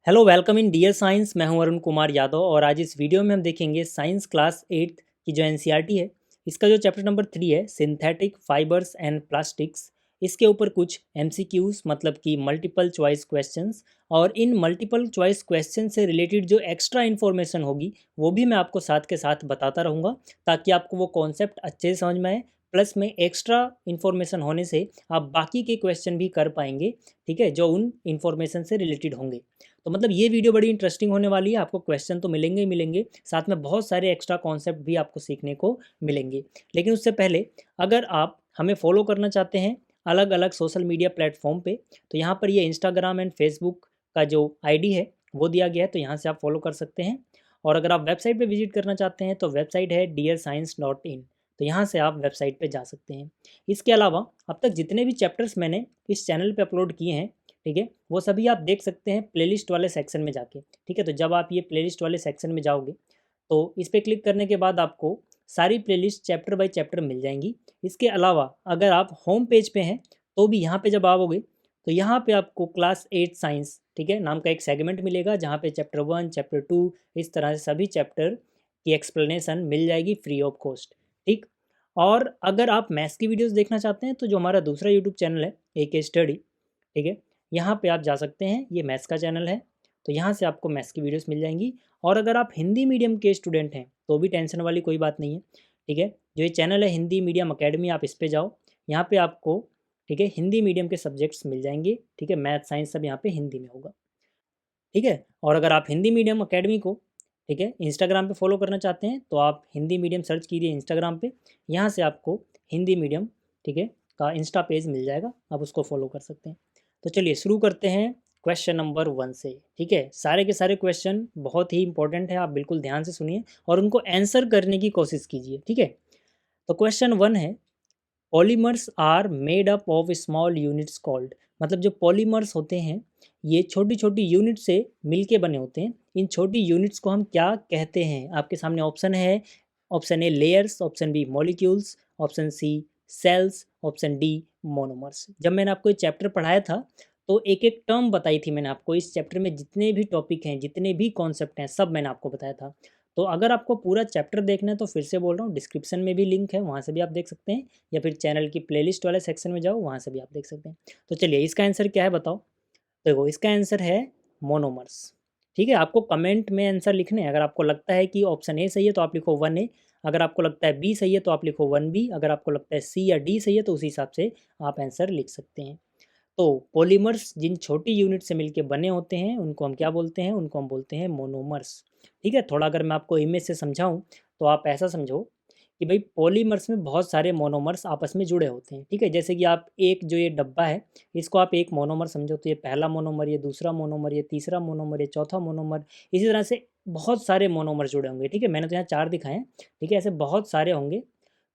Hello welcome in dear science. मैं हूं अरुण कुमार यादव और आज इस वीडियो में हम देखेंगे साइंस क्लास 8 की जो एनसीईआरटी है। इसका जो चैप्टर नंबर 3 है सिंथेटिक फाइबर्स एंड प्लास्टिक्स। इसके ऊपर कुछ एमसीक्यूज मतलब कि मल्टीपल चॉइस क्वेश्चंस, और इन मल्टीपल चॉइस क्वेश्चन से रिलेटेड जो एक्स्ट्रा इन्फॉर्मेशन होगी वो भी मैं आपको साथ के साथ बताता रहूँगा ताकि आपको वो कॉन्सेप्ट अच्छे से समझ में आए। प्लस में एक्स्ट्रा इन्फॉर्मेशन होने से आप बाकी के क्वेश्चन भी कर पाएंगे, ठीक है, जो उन इन्फॉर्मेशन से रिलेटेड होंगे। तो मतलब ये वीडियो बड़ी इंटरेस्टिंग होने वाली है। आपको क्वेश्चन तो मिलेंगे ही मिलेंगे, साथ में बहुत सारे एक्स्ट्रा कॉन्सेप्ट भी आपको सीखने को मिलेंगे। लेकिन उससे पहले अगर आप हमें फॉलो करना चाहते हैं अलग अलग सोशल मीडिया प्लेटफॉर्म पे, तो यहाँ पर ये इंस्टाग्राम एंड फेसबुक का जो आईडी है वो दिया गया है, तो यहाँ से आप फॉलो कर सकते हैं। और अगर आप वेबसाइट पे विजिट करना चाहते हैं तो वेबसाइट है dearscience.in, तो यहाँ से आप वेबसाइट पे जा सकते हैं। इसके अलावा अब तक जितने भी चैप्टर्स मैंने इस चैनल पे अपलोड किए हैं, ठीक है, वो सभी आप देख सकते हैं प्लेलिस्ट वाले सेक्शन में जाके। ठीक है, तो जब आप ये प्लेलिस्ट वाले सेक्शन में जाओगे तो इस पर क्लिक करने के बाद आपको सारी प्लेलिस्ट चैप्टर बाय चैप्टर मिल जाएंगी। इसके अलावा अगर आप होम पेज पे हैं तो भी यहाँ पे जब आओगे तो यहाँ पे आपको क्लास 8 साइंस, ठीक है, नाम का एक सेगमेंट मिलेगा जहाँ पे चैप्टर 1 चैप्टर 2 इस तरह से सभी चैप्टर की एक्सप्लेनेशन मिल जाएगी फ्री ऑफ कॉस्ट। ठीक। और अगर आप मैथ्स की वीडियोस देखना चाहते हैं तो जो हमारा दूसरा यूट्यूब चैनल है AK स्टडी, ठीक है, यहाँ पे आप जा सकते हैं। ये मैथ्स का चैनल है, तो यहाँ से आपको मैथ्स की वीडियोस मिल जाएंगी। और अगर आप हिंदी मीडियम के स्टूडेंट हैं तो भी टेंशन वाली कोई बात नहीं है, ठीक है। जो ये चैनल है हिंदी मीडियम अकेडमी, आप इस पे जाओ, यहाँ पे आपको, ठीक है, हिंदी मीडियम के सब्जेक्ट्स मिल जाएंगे, ठीक है, मैथ साइंस सब यहाँ पे हिंदी में होगा, ठीक है। और अगर आप हिंदी मीडियम अकेडमी को, ठीक है, इंस्टाग्राम पे फॉलो करना चाहते हैं तो आप हिंदी मीडियम सर्च कीजिए इंस्टाग्राम पे, यहाँ से आपको हिंदी मीडियम, ठीक है, का इंस्टा पेज मिल जाएगा, आप उसको फॉलो कर सकते हैं। तो चलिए शुरू करते हैं क्वेश्चन नंबर 1 से। ठीक है, सारे के सारे क्वेश्चन बहुत ही इंपॉर्टेंट है, आप बिल्कुल ध्यान से सुनिए और उनको आंसर करने की कोशिश कीजिए, ठीक है। तो क्वेश्चन 1 है, polymers are made up of small units called. मतलब जो पॉलीमर्स होते हैं ये छोटी छोटी यूनिट से मिलके बने होते हैं। इन छोटी यूनिट्स को हम क्या कहते हैं? आपके सामने ऑप्शन है। Option A layers, option B molecules, option C cells, option D monomers. जब मैंने आपको ये चैप्टर पढ़ाया था तो एक एक टर्म बताई थी मैंने आपको। इस चैप्टर में जितने भी टॉपिक हैं, जितने भी कॉन्सेप्ट हैं, सब मैंने आपको बताया था। तो अगर आपको पूरा चैप्टर देखना है तो फिर से बोल रहा हूँ, डिस्क्रिप्शन में भी लिंक है, वहाँ से भी आप देख सकते हैं, या फिर चैनल की प्लेलिस्ट वाले सेक्शन में जाओ, वहाँ से भी आप देख सकते हैं। तो चलिए इसका आंसर क्या है बताओ। देखो इसका आंसर है मोनोमर्स। ठीक है, आपको कमेंट में आंसर लिखने हैं। अगर आपको लगता है कि ऑप्शन ए सही है तो आप लिखो 1A, अगर आपको लगता है बी सही है तो आप लिखो 1B, अगर आपको लगता है सी या डी सही है तो उसी हिसाब से आप आंसर लिख सकते हैं। तो पॉलीमर्स जिन छोटी यूनिट से मिलके बने होते हैं उनको हम क्या बोलते हैं? उनको हम बोलते हैं मोनोमर्स। ठीक है, थोड़ा अगर मैं आपको इमेज से समझाऊं तो आप ऐसा समझो कि भाई पॉलीमर्स में बहुत सारे मोनोमर्स आपस में जुड़े होते हैं। ठीक है, जैसे कि आप एक जो ये डब्बा है इसको आप एक मोनोमर समझो, तो ये पहला मोनोमर, ये दूसरा मोनोमर, ये तीसरा मोनोमर, ये चौथा मोनोमर, इसी तरह से बहुत सारे मोनोमर जुड़े होंगे। ठीक है, मैंने तो यहाँ 4 दिखाए हैं, ठीक है, ऐसे बहुत सारे होंगे।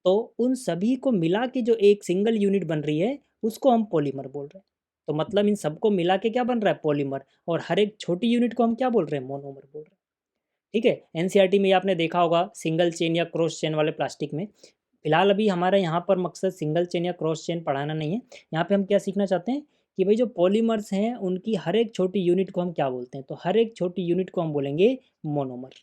तो उन सभी को मिला के जो एक सिंगल यूनिट बन रही है उसको हम पॉलीमर बोल रहे हैं। तो मतलब इन सबको मिला के क्या बन रहा है? पॉलीमर। और हर एक छोटी यूनिट को हम क्या बोल रहे हैं? मोनोमर बोल रहे हैं। ठीक है, एनसीईआरटी में आपने देखा होगा सिंगल चेन या क्रॉस चेन वाले प्लास्टिक में। फिलहाल अभी हमारा यहाँ पर मकसद सिंगल चेन या क्रॉस चेन पढ़ाना नहीं है। यहाँ पे हम क्या सीखना चाहते हैं कि भाई जो पॉलीमर्स हैं उनकी हर एक छोटी यूनिट को हम क्या बोलते हैं? तो हर एक छोटी यूनिट को हम बोलेंगे मोनोमर।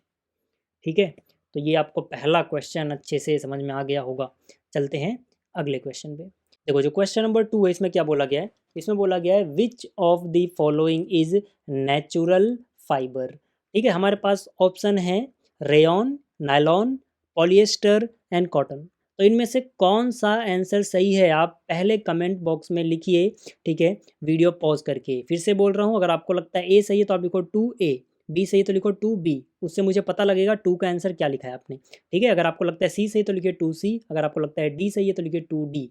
ठीक है, तो ये आपको पहला क्वेश्चन अच्छे से समझ में आ गया होगा। चलते हैं अगले क्वेश्चन पे। देखो जो क्वेश्चन नंबर 2 है इसमें क्या बोला गया है? इसमें बोला गया है which of the following is natural fibre. ठीक है, हमारे पास ऑप्शन है rayon, nylon, polyester and cotton. तो इनमें से कौन सा आंसर सही है आप पहले कमेंट बॉक्स में लिखिए। ठीक है, वीडियो पॉज करके फिर से बोल रहा हूँ, अगर आपको लगता है ए सही है तो आप लिखो 2A, बी सही है तो लिखो 2B, उससे मुझे पता लगेगा 2 का आंसर क्या लिखा है आपने। ठीक है, अगर आपको लगता है सी सही तो लिखिए 2C, अगर आपको लगता है डी सही है तो लिखिए 2D।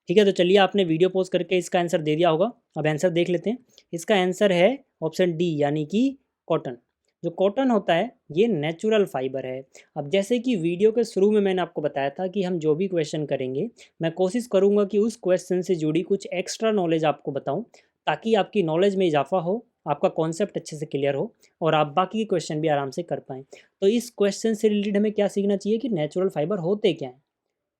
ठीक है, तो चलिए आपने वीडियो पॉज करके इसका आंसर दे दिया होगा। अब आंसर देख लेते हैं। इसका आंसर है ऑप्शन डी, यानी कि कॉटन। जो कॉटन होता है ये नेचुरल फाइबर है। अब जैसे कि वीडियो के शुरू में मैंने आपको बताया था कि हम जो भी क्वेश्चन करेंगे मैं कोशिश करूंगा कि उस क्वेश्चन से जुड़ी कुछ एक्स्ट्रा नॉलेज आपको बताऊं, ताकि आपकी नॉलेज में इजाफा हो, आपका कॉन्सेप्ट अच्छे से क्लियर हो और आप बाकी के क्वेश्चन भी आराम से कर पाएँ। तो इस क्वेश्चन से रिलेटेड हमें क्या सीखना चाहिए कि नेचुरल फाइबर होते क्या हैं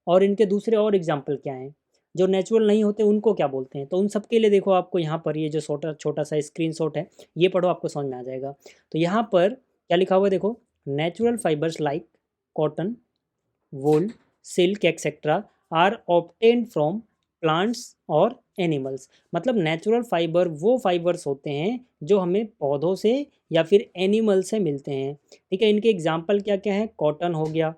और इनके दूसरे और एग्जाम्पल क्या हैं। जो नेचुरल नहीं होते उनको क्या बोलते हैं? तो उन सब के लिए देखो आपको यहाँ पर ये जो छोटा छोटा सा स्क्रीनशॉट है, ये पढ़ो, आपको समझ में आ जाएगा। तो यहाँ पर क्या लिखा हुआ है देखो, natural fibres like cotton, wool, silk etcetera are obtained from plants और एनिमल्स। मतलब नेचुरल फाइबर वो फाइबर्स होते हैं जो हमें पौधों से या फिर एनिमल से मिलते हैं। ठीक है, इनके एग्जाम्पल क्या क्या है? कॉटन हो गया,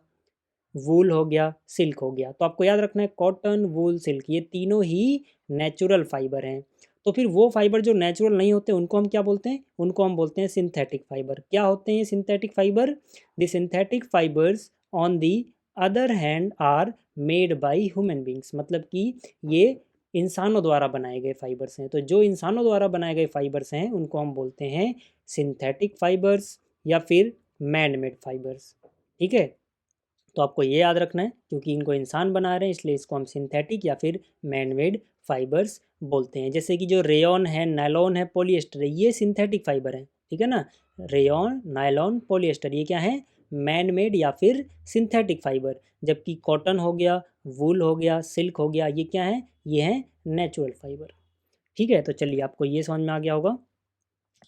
वूल हो गया, सिल्क हो गया। तो आपको याद रखना है कॉटन, वूल, सिल्क ये तीनों ही नेचुरल फाइबर हैं। तो फिर वो फाइबर जो नेचुरल नहीं होते उनको हम क्या बोलते हैं? उनको हम बोलते हैं सिंथेटिक फाइबर। क्या होते हैं ये synthetic fibre? The synthetic fibres on the other hand are made by human beings. मतलब कि ये इंसानों द्वारा बनाए गए फाइबर्स हैं। तो जो इंसानों द्वारा बनाए गए फाइबर्स हैं उनको हम बोलते हैं सिंथेटिक फाइबर्स या फिर मैन मेड फाइबर्स। ठीक है, तो आपको ये याद रखना है, क्योंकि इनको इंसान बना रहे हैं इसलिए इसको हम सिंथेटिक या फिर मैनमेड फाइबर्स बोलते हैं। जैसे कि जो रेयॉन है, नायलॉन है, पॉलिएस्टर है, ये सिंथेटिक फाइबर है। ठीक है ना, रेयॉन, नायलॉन, पॉलिएस्टर ये क्या है? मैन मेड या फिर सिंथेटिक फाइबर। जबकि कॉटन हो गया, वूल हो गया, सिल्क हो गया, ये क्या है? ये है नेचुरल फाइबर। ठीक है, तो चलिए आपको ये समझ में आ गया होगा।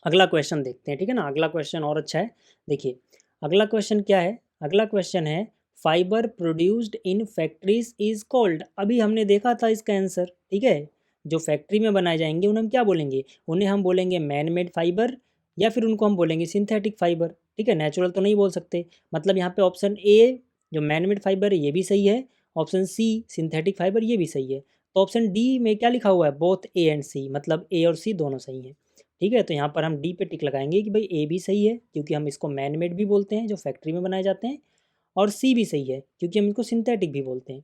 अगला क्वेश्चन देखते हैं। ठीक है ना, अगला क्वेश्चन और अच्छा है। देखिए अगला क्वेश्चन क्या है? अगला क्वेश्चन है fibre produced in factories is called. अभी हमने देखा था इसका आंसर। ठीक है, जो फैक्ट्री में बनाए जाएंगे उन्हें हम क्या बोलेंगे? उन्हें हम बोलेंगे मैन मेड फाइबर या फिर उनको हम बोलेंगे सिंथेटिक फाइबर। ठीक है, नेचुरल तो नहीं बोल सकते। मतलब यहाँ पे ऑप्शन ए जो मैन मेड फाइबर है ये भी सही है, ऑप्शन सी सिंथेटिक फाइबर ये भी सही है। तो ऑप्शन डी में क्या लिखा हुआ है? बोथ ए एंड सी, मतलब ए और सी दोनों सही हैं। ठीक है, तो यहाँ पर हम डी पे टिक लगाएंगे कि भाई ए भी सही है, क्योंकि हम इसको मैन मेड भी बोलते हैं जो फैक्ट्री में बनाए जाते हैं, और सी भी सही है क्योंकि हम इनको सिंथेटिक भी बोलते हैं।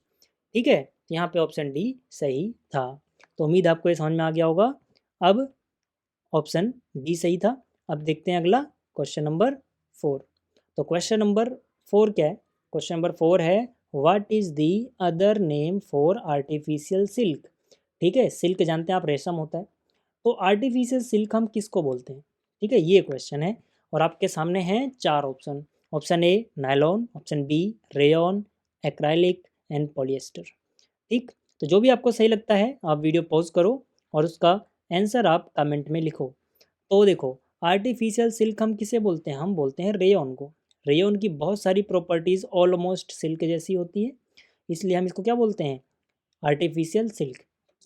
ठीक है, तो यहाँ पे ऑप्शन डी सही था। तो उम्मीद आपको ये समझ में आ गया होगा। अब ऑप्शन डी सही था। अब देखते हैं अगला क्वेश्चन नंबर 4। तो क्वेश्चन नंबर 4 क्या है? क्वेश्चन नंबर 4 है what is the other name for artificial silk. ठीक है, सिल्क जानते हैं आप, रेशम होता है। तो आर्टिफिशियल सिल्क हम किसको बोलते हैं? ठीक है, ये क्वेश्चन है और आपके सामने हैं 4 option. Option A nylon, option B rayon, acrylic and polyester. ठीक, तो जो भी आपको सही लगता है आप वीडियो पॉज करो और उसका आंसर आप कमेंट में लिखो। तो देखो आर्टिफिशियल सिल्क हम किसे बोलते हैं? हम बोलते हैं रेयॉन को। रेयॉन की बहुत सारी प्रॉपर्टीज़ ऑलमोस्ट सिल्क जैसी होती है, इसलिए हम इसको क्या बोलते हैं? Artificial silk.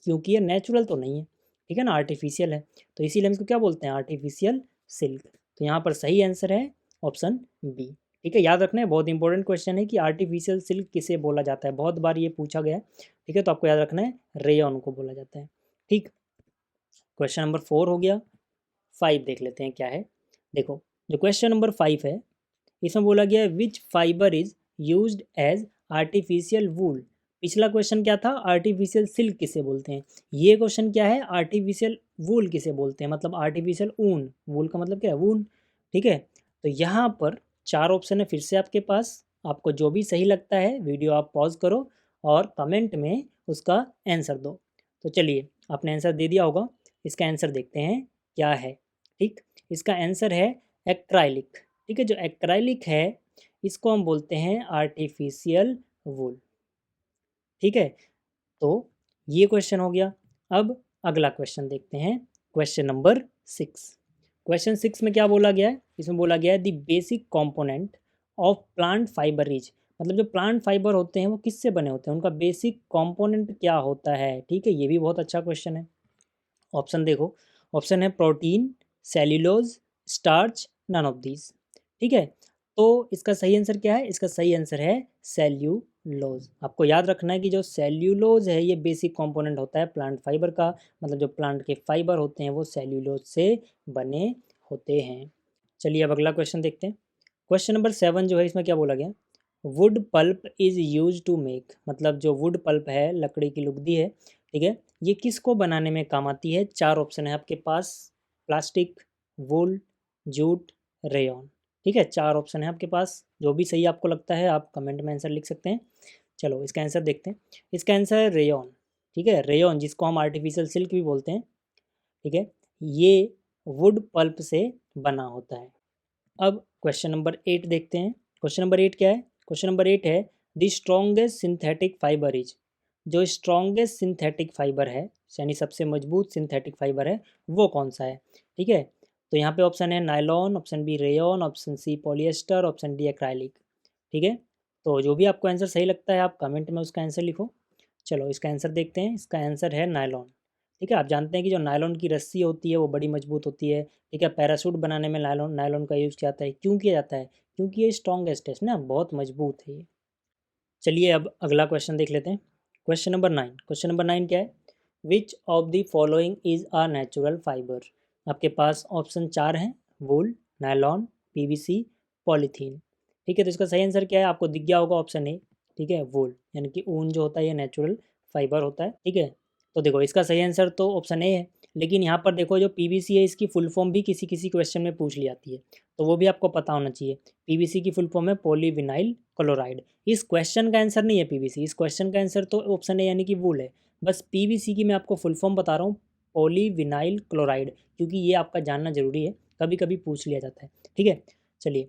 क्योंकि ये नेचुरल तो नहीं है, ठीक है ना, आर्टिफिशियल है, तो इसीलिए हम इसको क्या बोलते हैं? Artificial silk. तो यहाँ पर सही आंसर है ऑप्शन बी। ठीक है, याद रखना है, बहुत इंपॉर्टेंट क्वेश्चन है कि आर्टिफिशियल सिल्क किसे बोला जाता है, बहुत बार ये पूछा गया है। ठीक है, तो आपको याद रखना है रेयॉन को बोला जाता है। ठीक, क्वेश्चन नंबर 4 हो गया। 5 देख लेते हैं क्या है। देखो जो क्वेश्चन नंबर 5 है इसमें बोला गया है which fibre is used as artificial wool. पिछला क्वेश्चन क्या था? आर्टिफिशियल सिल्क किसे बोलते हैं। ये क्वेश्चन क्या है? आर्टिफिशियल वूल किसे बोलते हैं, मतलब आर्टिफिशियल ऊन। वूल का मतलब क्या है? वूल। ठीक है, तो यहाँ पर 4 ऑप्शन है फिर से आपके पास। आपको जो भी सही लगता है वीडियो आप पॉज करो और कमेंट में उसका आंसर दो। तो चलिए आपने आंसर दे दिया होगा, इसका आंसर देखते हैं क्या है। ठीक, इसका आंसर है एक्राइलिक। ठीक है, जो एक्राइलिक है इसको हम बोलते हैं आर्टिफिशियल वूल। ठीक है, तो ये क्वेश्चन हो गया। अब अगला क्वेश्चन देखते हैं, क्वेश्चन नंबर 6। क्वेश्चन 6 में क्या बोला गया है? इसमें बोला गया है the basic component of plant fibre is. मतलब जो प्लांट फाइबर होते हैं वो किससे बने होते हैं, उनका बेसिक कंपोनेंट क्या होता है। ठीक है, ये भी बहुत अच्छा क्वेश्चन है। ऑप्शन देखो, ऑप्शन है protein, cellulose, starch, none of these. ठीक है, तो इसका सही आंसर क्या है? इसका सही आंसर है सेल्यूलोज। आपको याद रखना है कि जो सेल्यूलोज है ये बेसिक कंपोनेंट होता है प्लांट फाइबर का। मतलब जो प्लांट के फाइबर होते हैं वो सेल्यूलोज से बने होते हैं। चलिए अब अगला क्वेश्चन देखते हैं। क्वेश्चन नंबर 7 जो है इसमें क्या बोला गया? Wood pulp is use to make. मतलब जो वुड पल्प है, लकड़ी की लुगदी है, ठीक है, ये किसको बनाने में काम आती है? 4 ऑप्शन है आपके पास, प्लास्टिक, वुल, जूट, रेयॉन। ठीक है, 4 ऑप्शन है आपके पास, जो भी सही आपको लगता है आप कमेंट में आंसर लिख सकते हैं। चलो इसका आंसर देखते हैं। इसका आंसर है रेयॉन। ठीक है, रेयॉन जिसको हम आर्टिफिशियल सिल्क भी बोलते हैं। ठीक है, ये वुड पल्प से बना होता है। अब क्वेश्चन नंबर 8 देखते हैं। क्वेश्चन नंबर 8 क्या है? क्वेश्चन नंबर 8 है the strongest synthetic fibre is. जो स्ट्रॉन्गेस्ट सिंथेटिक फाइबर है, यानी सबसे मजबूत सिंथेटिक फाइबर है, वो कौन सा है। ठीक है, तो यहाँ पे ऑप्शन है nylon, option B rayon, option C polyester, option D acrylic. ठीक है, तो जो भी आपको आंसर सही लगता है आप कमेंट में उसका आंसर लिखो। चलो इसका आंसर देखते हैं, इसका आंसर है नायलॉन। ठीक है, आप जानते हैं कि जो नायलॉन की रस्सी होती है वो बड़ी मजबूत होती है। ठीक है, पैराशूट बनाने में नायलॉन नायलॉन का यूज़ किया जाता है। क्यों किया जाता है? क्योंकि ये स्ट्रॉन्गेस्ट है ना, बहुत मजबूत है ये। चलिए अब अगला क्वेश्चन देख लेते हैं। Question number 9। क्वेश्चन नंबर 9 क्या है? Which of the following is a natural fibre. आपके पास ऑप्शन 4 हैं, वूल, नायलॉन, पीवीसी, पॉलीथीन। ठीक है, तो इसका सही आंसर क्या है? आपको दिख गया होगा ऑप्शन ए। ठीक है, वूल, यानी कि ऊन जो होता है ये नेचुरल फाइबर होता है। ठीक है, तो देखो इसका सही आंसर तो ऑप्शन ए है, लेकिन यहाँ पर देखो जो पीवीसी है इसकी फुल फॉर्म भी किसी किसी क्वेश्चन में पूछ ली जाती है, तो वो भी आपको पता होना चाहिए। पीवीसी की फुल फॉर्म है पॉलीविनाइल क्लोराइड। इस क्वेश्चन का आंसर नहीं है पीवीसी, इस क्वेश्चन का आंसर तो ऑप्शन है यानी कि वूल है। बस पीवीसी की मैं आपको फुल फॉर्म बता रहा हूँ, पॉलीविनाइल क्लोराइड, क्योंकि ये आपका जानना जरूरी है, कभी कभी पूछ लिया जाता है। ठीक है, चलिए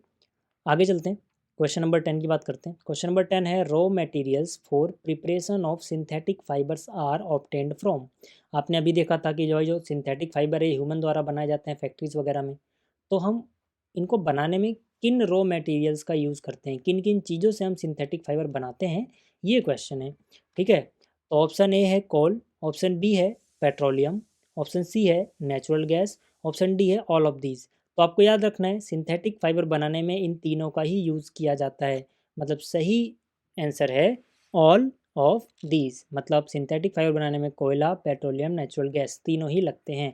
आगे चलते हैं। क्वेश्चन नंबर 10 की बात करते हैं। क्वेश्चन नंबर 10 है raw materials for preparation of synthetic fibres are obtained from. आपने अभी देखा था कि जो सिंथेटिक फाइबर है ह्यूमन द्वारा बनाए जाते हैं फैक्ट्रीज वगैरह में, तो हम इनको बनाने में किन रॉ मटेरियल्स का यूज़ करते हैं, किन किन चीज़ों से हम सिंथेटिक फाइबर बनाते हैं, ये क्वेश्चन है। ठीक है, तो ऑप्शन ए है कोल, ऑप्शन बी है पेट्रोलियम, ऑप्शन सी है नेचुरल गैस, ऑप्शन डी है ऑल ऑफ दीज। तो आपको याद रखना है सिंथेटिक फाइबर बनाने में इन तीनों का ही यूज़ किया जाता है। मतलब सही आंसर है ऑल ऑफ दीज। मतलब सिंथेटिक फाइबर बनाने में कोयला, पेट्रोलियम, नेचुरल गैस तीनों ही लगते हैं।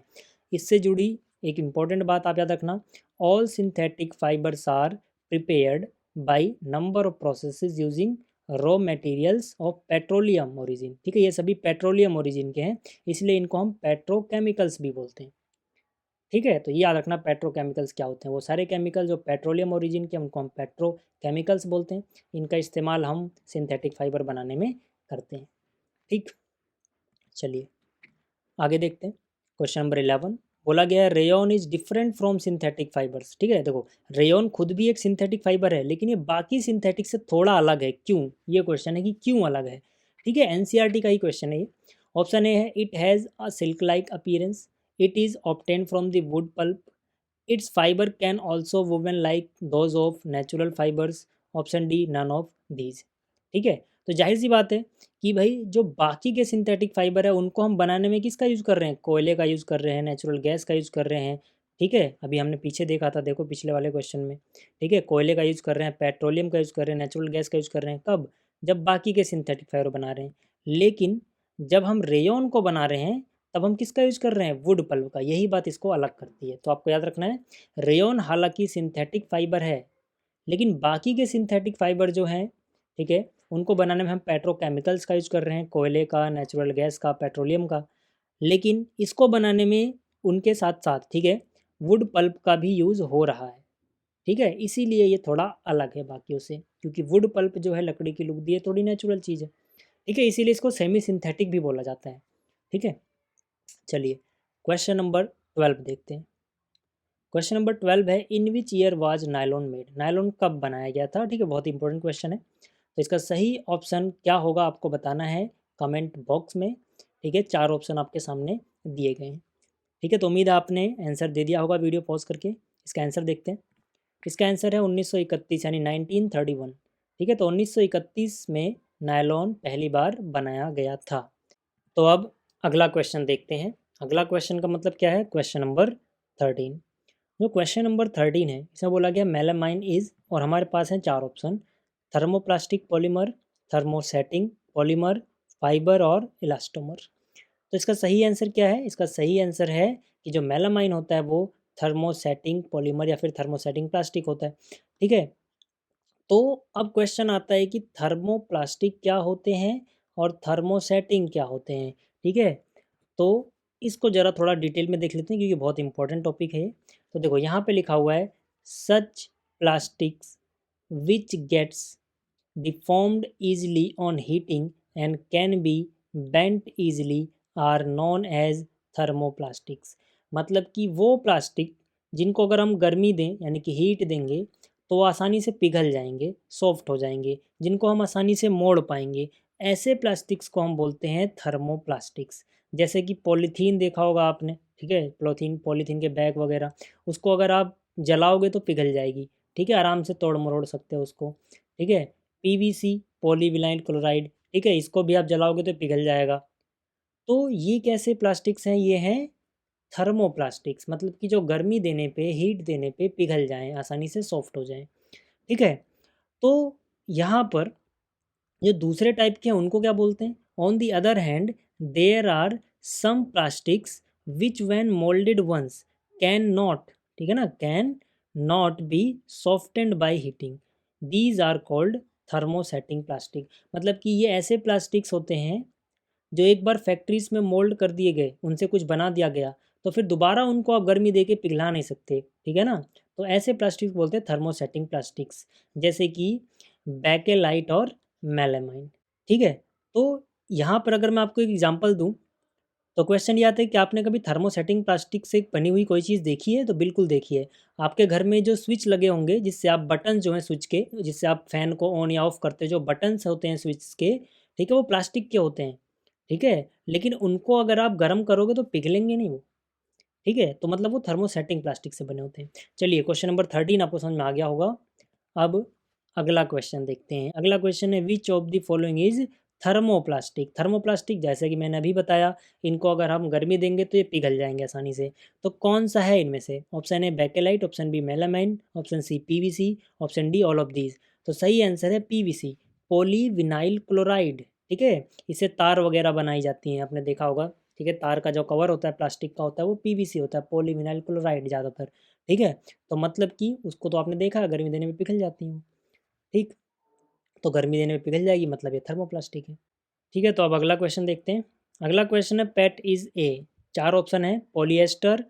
इससे जुड़ी एक इम्पॉर्टेंट बात आप याद रखना, all synthetic fibres are prepared by number of processes using raw materials of petroleum origin. ठीक है, ये सभी पेट्रोलियम ओरिजिन के हैं, इसलिए इनको हम पेट्रोकेमिकल्स भी बोलते हैं। ठीक है, तो ये याद रखना पेट्रोकेमिकल्स क्या होते हैं। वो सारे केमिकल जो पेट्रोलियम ओरिजिन के उनको हम पेट्रोकेमिकल्स बोलते हैं। इनका इस्तेमाल हम सिंथेटिक फाइबर बनाने में करते हैं। ठीक, चलिए आगे देखते हैं। क्वेश्चन नंबर 11 बोला गया है rayon is different from synthetic fibres. ठीक है, देखो रेयॉन खुद भी एक सिंथेटिक फाइबर है, लेकिन ये बाकी सिंथेटिक से थोड़ा अलग है। क्यों? ये क्वेश्चन है कि क्यों अलग है। ठीक है, एनसीईआरटी का ही क्वेश्चन है ये। ऑप्शन ए है it has a silk like appearance, it is obtain from the wood pulp, its fibre can also woven like those of natural fibres, option D none of these. ठीक है, तो जाहिर सी बात है कि भाई जो बाकी के सिंथेटिक फाइबर है उनको हम बनाने में किसका यूज़ कर रहे हैं? कोयले का यूज़ कर रहे हैं, नेचुरल गैस का यूज़ कर रहे हैं। ठीक है, अभी हमने पीछे देखा था, देखो पिछले वाले क्वेश्चन में। ठीक है, कोयले का यूज़ कर रहे हैं, पेट्रोलियम का यूज़ कर रहे हैं, नेचुरल गैस का यूज़ कर रहे हैं। कब? जब बाकी के सिंथेटिक फाइबर बना रहे हैं। लेकिन जब हम रेयॉन को बना रहे हैं तब हम किसका यूज़ कर रहे हैं? वुड पल्प का। यही बात इसको अलग करती है, तो आपको याद रखना है रेयॉन हालांकि सिंथेटिक फाइबर है, लेकिन बाकी के सिंथेटिक फाइबर जो हैं, ठीक है, उनको बनाने में हम पेट्रोकेमिकल्स का यूज़ कर रहे हैं, कोयले का, नेचुरल गैस का, पेट्रोलियम का। लेकिन इसको बनाने में उनके साथ साथ, ठीक है, वुड पल्प का भी यूज़ हो रहा है। ठीक है, इसीलिए ये थोड़ा अलग है बाकियों से, क्योंकि वुड पल्प जो है लकड़ी की लुगदी है, थोड़ी नेचुरल चीज़ है। ठीक है, इसीलिए इसको सेमी सिंथेटिक भी बोला जाता है। ठीक है, चलिए क्वेश्चन नंबर 12 देखते हैं। क्वेश्चन नंबर 12 है in which year was nylon made. Nylon कब बनाया गया था? ठीक है, बहुत इंपॉर्टेंट क्वेश्चन है। तो इसका सही ऑप्शन क्या होगा आपको बताना है कमेंट बॉक्स में। ठीक है, 4 ऑप्शन आपके सामने दिए गए हैं। ठीक है, तो उम्मीद है आपने आंसर दे दिया होगा वीडियो पॉज करके। इसका आंसर देखते हैं। इसका आंसर है 1931 यानी 1931। ठीक है, तो 1931 में नायलॉन पहली बार बनाया गया था। तो अब अगला क्वेश्चन देखते हैं। अगला क्वेश्चन का मतलब क्या है? Question number 13। जो क्वेश्चन नंबर 13 है इसमें बोला गया मेलामाइन इज, और हमारे पास हैं 4 option, thermoplastic polymer, thermosetting polymer, fibre और इलास्टोमर। तो इसका सही आंसर क्या है? इसका सही आंसर है कि जो मेलामाइन होता है वो थर्मोसेटिंग पॉलीमर या फिर थर्मोसेटिंग प्लास्टिक होता है। ठीक है, तो अब क्वेश्चन आता है कि थर्मोप्लास्टिक क्या होते हैं और थर्मोसेटिंग क्या होते हैं। ठीक है, तो इसको ज़रा थोड़ा डिटेल में देख लेते हैं क्योंकि बहुत इंपॉर्टेंट टॉपिक है। तो देखो यहाँ पे लिखा हुआ है such plastics which gets deformed easily on heating and can be bent easily are known as thermoplastics. मतलब कि वो प्लास्टिक जिनको अगर हम गर्मी दें यानी कि हीट देंगे तो वो आसानी से पिघल जाएंगे, सॉफ्ट हो जाएंगे, जिनको हम आसानी से मोड़ पाएंगे, ऐसे प्लास्टिक्स को हम बोलते हैं थर्मोप्लास्टिक्स। जैसे कि पॉलीथीन देखा होगा आपने, ठीक है, पॉलीथीन पॉलीथीन के बैग वगैरह, उसको अगर आप जलाओगे तो पिघल जाएगी, ठीक है, आराम से तोड़ मरोड़ सकते हो उसको, ठीक है। पीवीसी, पॉलीविनाइल क्लोराइड, ठीक है, इसको भी आप जलाओगे तो पिघल जाएगा। तो ये कैसे प्लास्टिक्स हैं? ये हैं थर्मोप्लास्टिक्स, मतलब कि जो गर्मी देने पे, हीट देने पे पिघल जाएं, आसानी से सॉफ्ट हो जाएं, ठीक है। तो यहाँ पर जो दूसरे टाइप के हैं उनको क्या बोलते हैं? On the other hand there are some plastics which when moulded once can not, ठीक है ना, can not be softened by heating, these are called thermosetting plastic. मतलब कि ये ऐसे प्लास्टिक्स होते हैं जो एक बार फैक्ट्रीज में मोल्ड कर दिए गए, उनसे कुछ बना दिया गया, तो फिर दोबारा उनको आप गर्मी दे के पिघला नहीं सकते, ठीक है ना। तो ऐसे प्लास्टिक्स बोलते हैं थर्मोसेटिंग प्लास्टिक्स, जैसे कि बैकेलाइट और मेलामाइन, ठीक है। तो यहाँ पर अगर मैं आपको एक एग्जांपल दूँ, तो क्वेश्चन ये आता है कि आपने कभी थर्मोसेटिंग प्लास्टिक से बनी हुई कोई चीज़ देखी है? तो बिल्कुल देखी है। आपके घर में जो स्विच लगे होंगे, जिससे आप बटन जो हैं स्विच के, जिससे आप फैन को ऑन या ऑफ करते हैं, जो बटन्स होते हैं स्विच के, ठीक है, वो प्लास्टिक के होते हैं, ठीक है। लेकिन उनको अगर आप गर्म करोगे तो पिघलेंगे नहीं वो, ठीक है। तो मतलब वो थर्मोसेटिंग प्लास्टिक से बने होते हैं। चलिए क्वेश्चन नंबर 13 आपको समझ में आ गया होगा। अब अगला क्वेश्चन देखते हैं। अगला क्वेश्चन है which of the following is thermoplastic. Thermoplastic जैसे कि मैंने अभी बताया, इनको अगर हम गर्मी देंगे तो ये पिघल जाएंगे आसानी से। तो कौन सा है इनमें से? Option A bakelite, option B melamine, option C PVC, option D all of these. तो सही आंसर है पीवीसी, पॉलीविनाइल क्लोराइड, ठीक है। इससे तार वगैरह बनाई जाती हैं, आपने देखा होगा, ठीक है। तार का जो कवर होता है प्लास्टिक का होता है वो पीवीसी होता है, पॉलीविनाइल क्लोराइड ज़्यादातर, ठीक है। तो मतलब कि उसको तो आपने देखा गर्मी देने में पिघल जाती हैं, ठीक। तो गर्मी देने में पिघल जाएगी, मतलब ये थर्मोप्लास्टिक है, ठीक है। तो अब अगला क्वेश्चन देखते हैं। अगला क्वेश्चन है पेट इज ए। चार ऑप्शन है, polyester,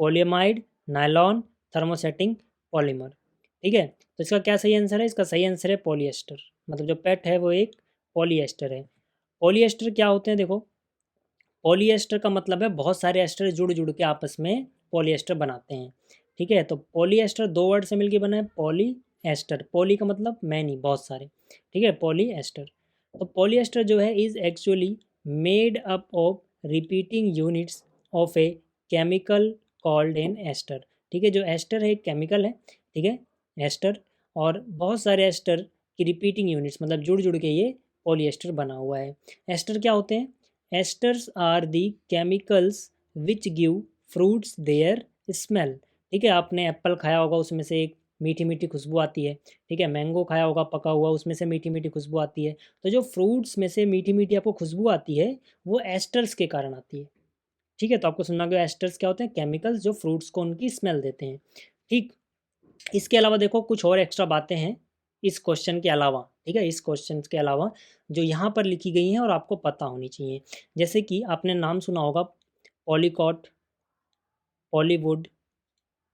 polyamide, nylon, thermosetting polymer, ठीक है। तो इसका क्या सही आंसर है? इसका सही आंसर है पॉलिएस्टर, मतलब जो पेट है वो एक पॉलिएस्टर है। पॉलिएस्टर क्या होते हैं? देखो, पॉलिएस्टर का मतलब है बहुत सारे एस्टर जुड़ जुड़ के आपस में पॉलिएस्टर बनाते हैं, ठीक है। तो पॉलिएस्टर दो वर्ड से मिलकर बना है, पॉली एस्टर। पॉली का मतलब मैनी, बहुत सारे, ठीक है, पॉली एस्टर। तो पॉलिएस्टर जो है is actually made up of repeating units of a chemical called an ester, ठीक है। जो एस्टर है एक केमिकल है, ठीक है, एस्टर, और बहुत सारे एस्टर की रिपीटिंग यूनिट्स, मतलब जुड़ जुड़ के ये पॉलिएस्टर बना हुआ है। एस्टर क्या होते हैं? Esters are the chemicals which give fruits their smell, ठीक है। आपने एप्पल खाया होगा, उसमें से एक मीठी मीठी खुशबू आती है, ठीक है। मैंगो खाया होगा पका हुआ, उसमें से मीठी मीठी खुशबू आती है। तो जो फ्रूट्स में से मीठी मीठी आपको खुशबू आती है वो एस्टर्स के कारण आती है, ठीक है। तो आपको सुनना होगा एस्टर्स क्या होते हैं? केमिकल्स जो फ्रूट्स को उनकी स्मेल देते हैं, ठीक। इसके अलावा देखो कुछ और एक्स्ट्रा बातें हैं इस क्वेश्चन के अलावा, ठीक है, इस क्वेश्चन के अलावा जो यहाँ पर लिखी गई हैं और आपको पता होनी चाहिए। जैसे कि आपने नाम सुना होगा पॉलीकॉट, पॉलीवुड,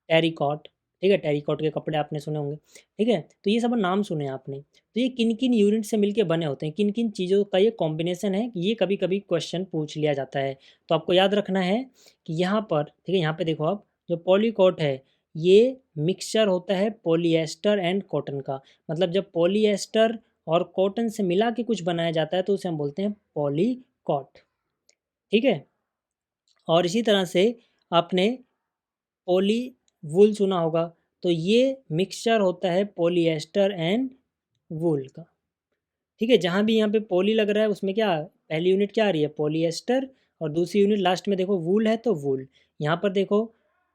टेरिकॉट, ठीक है, टेरिकॉट के कपड़े आपने सुने होंगे, ठीक है। तो ये सब नाम सुने आपने। तो ये किन किन यूनिट से मिलके बने होते हैं, किन किन चीज़ों का ये कॉम्बिनेशन है, ये कभी कभी क्वेश्चन पूछ लिया जाता है। तो आपको याद रखना है कि यहाँ पर, ठीक है, यहाँ पे देखो आप, जो पॉलीकॉट है ये मिक्सचर होता है पॉलीएस्टर एंड कॉटन का। मतलब जब पॉलीएस्टर और कॉटन से मिला के कुछ बनाया जाता है तो उसे हम बोलते हैं पॉलीकॉट, ठीक है। और इसी तरह से आपने पॉली वूल सुना होगा, तो ये मिक्सचर होता है पॉलीएस्टर एंड वूल का, ठीक है। जहाँ भी यहाँ पे पॉली लग रहा है उसमें क्या पहली यूनिट क्या आ रही है? पॉलीएस्टर, और दूसरी यूनिट लास्ट में देखो वूल है तो वूल। यहाँ पर देखो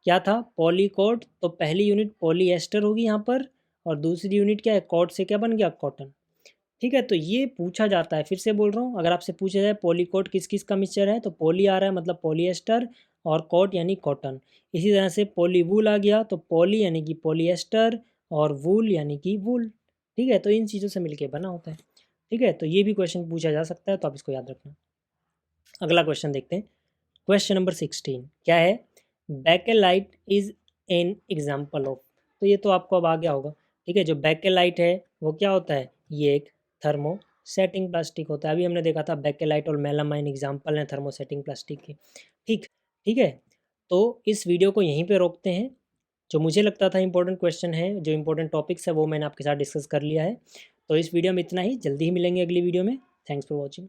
क्या था? पॉलीकोट, तो पहली यूनिट पॉलीएस्टर होगी यहाँ पर, और दूसरी यूनिट क्या है? कॉट से क्या बन गया? कॉटन, ठीक है। तो ये पूछा जाता है, फिर से बोल रहा हूँ, अगर आपसे पूछा जाए पॉलीकोट किस किस का मिक्सचर है, तो पॉली आ रहा है मतलब पॉलीएस्टर, और कोट यानी कॉटन। इसी तरह से पॉलीवूल आ गया, तो पॉली यानी कि पॉलीएस्टर, और वूल यानी कि वूल, ठीक है। तो इन चीज़ों से मिलके बना होता है, ठीक है। तो ये भी क्वेश्चन पूछा जा सकता है, तो आप इसको याद रखना। अगला क्वेश्चन देखते हैं। क्वेश्चन नंबर 16 क्या है? Bakelite is an example of. तो ये तो आपको अब आ गया होगा, ठीक है। जो बैकेलाइट है वो क्या होता है? ये एक थर्मोसेटिंग प्लास्टिक होता है। अभी हमने देखा था बैकेलाइट और मेलामाइन एग्जाम्पल हैं थर्मोसेटिंग प्लास्टिक के, ठीक, ठीक है। तो इस वीडियो को यहीं पे रोकते हैं। जो मुझे लगता था इंपॉर्टेंट क्वेश्चन है, जो इंपॉर्टेंट टॉपिक्स है, वो मैंने आपके साथ डिस्कस कर लिया है। तो इस वीडियो में इतना ही, जल्दी ही मिलेंगे अगली वीडियो में। Thanks for watching.